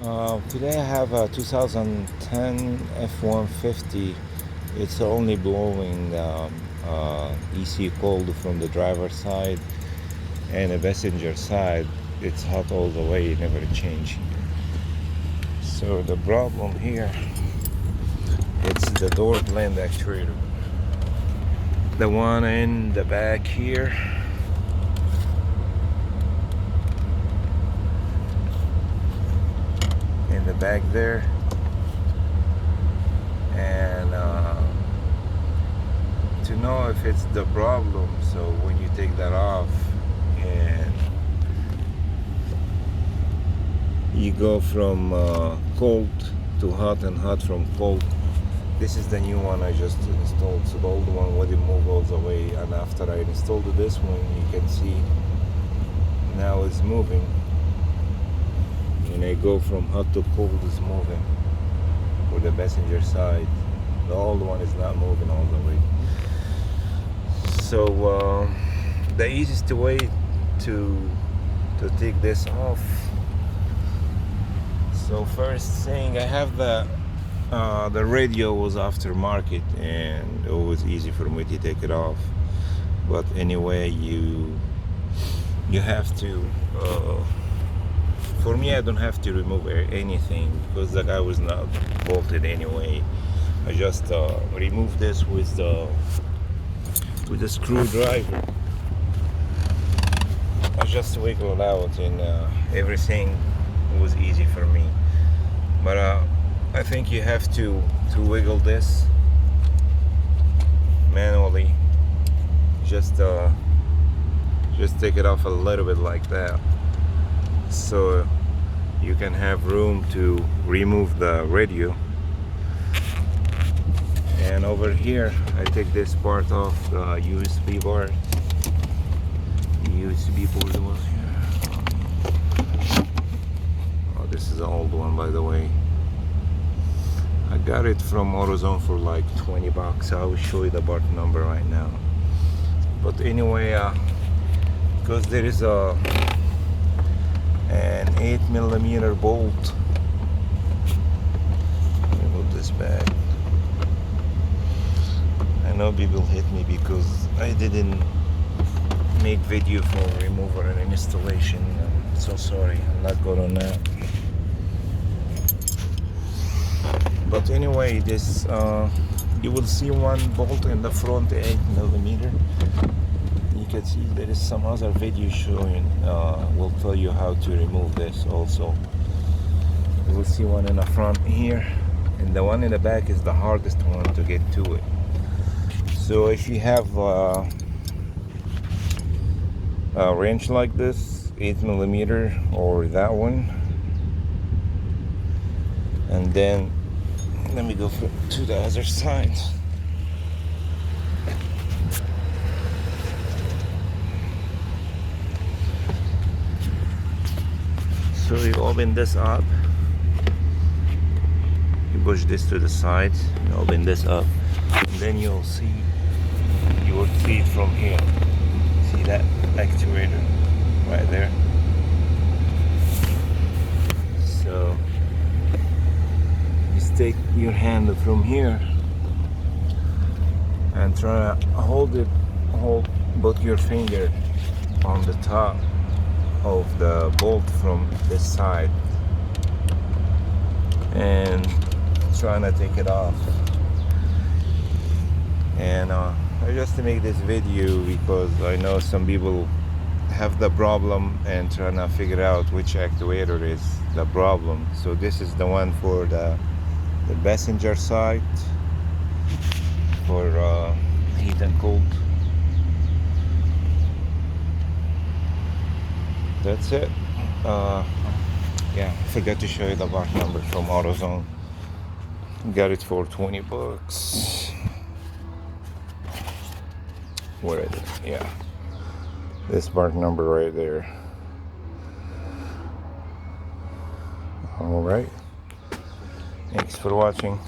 Today I have a 2010 F150. It's only blowing EC cold from the driver's side, and the passenger side it's hot all the way, never change. So the problem here, it's the door blend actuator. The one in the back here, in the back there, and to know if it's the problem, so when you take that off and you go from cold to hot and hot from cold. This is the new one I just installed, so the old one wouldn't move all the way, and after I installed this one, you can see now it's moving. When I go from hot to cold, it's moving for the passenger side. The old one is not moving all the way. So the easiest way to take this off. So first thing, I have the radio was aftermarket, and it was easy for me to take it off. But anyway, you have to. For me, I don't have to remove anything because the guy was not bolted anyway. I just removed this with the screwdriver. I just wiggle it out, and everything was easy for me. But I think you have to wiggle this manually. Just take it off a little bit like that, so you can have room to remove the radio. And over here, I take this part off, the USB bar. The USB board was here. Oh, this is an old one, by the way. I got it from AutoZone for like 20 bucks. I will show you the part number right now. But anyway, because there is an 8mm bolt. Let me move this back. I know people hate me because I didn't make video for removal and installation. I'm so sorry. I'm not good on that. But anyway, this you will see one bolt in the front, 8mm. You can see there is some other video showing. Will tell you how to remove this also. You will see one in the front here, and the one in the back is the hardest one to get to it. So if you have a wrench like this, 8mm, or that one, and then let me go to the other side. So you open this up, you push this to the side, and open this up, and then you will see it from here. See that actuator right there? So take your hand from here and try to hold both your finger on the top of the bolt from this side and trying to take it off. And I just make this video because I know some people have the problem and trying to figure out which actuator is the problem. So this is the one for the passenger side for heat and cold. That's it. Yeah, I forgot to show you the part number from AutoZone. Got it for 20 bucks. Where is it? Yeah, this part number right there. All right. Thanks for watching.